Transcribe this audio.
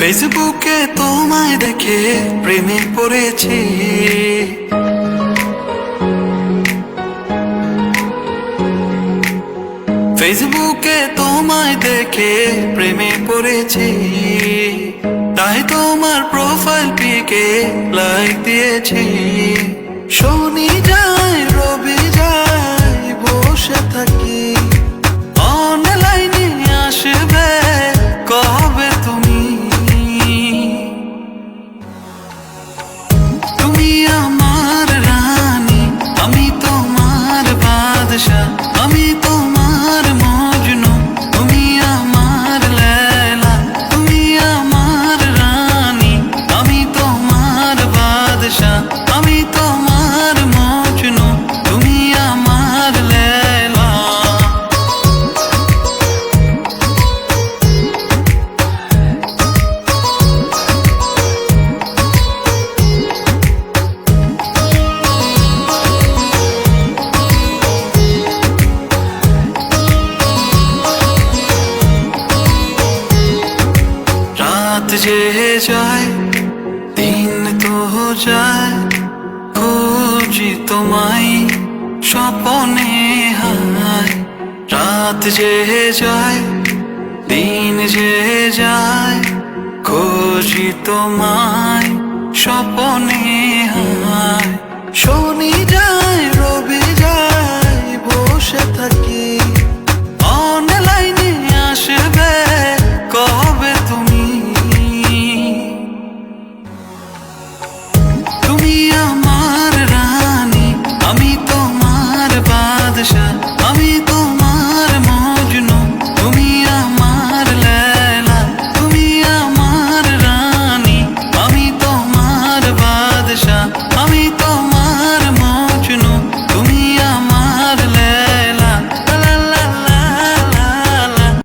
ফেসবুকে তোমায় দেখে প্রেমে পড়েছি। ফেসবুকে তোমায় দেখে প্রেমে পড়েছি, তাই তোমার প্রোফাইল পিকে লাইক দিয়েছি। শনি যায় রবি যায় বসে থাকি, অনলাইনে আসবে কবে তুমি? তুমি আমার রানী, আমি তোমার বাদশা, আমি তোমার মজনু, তুমি আমার লেলা। তুমি আমার রানী, আমি তোমার বাদশা, আমি তোমার মজনু, তুমি আমার লেলা। রাত যে যায় দিন তো যায়, খুঁজি তোমায় স্বপনে হায়। রাত যে যায় দিন যে যায়, খুঁজি তোমায় স্বপনে হায়। শনি যায়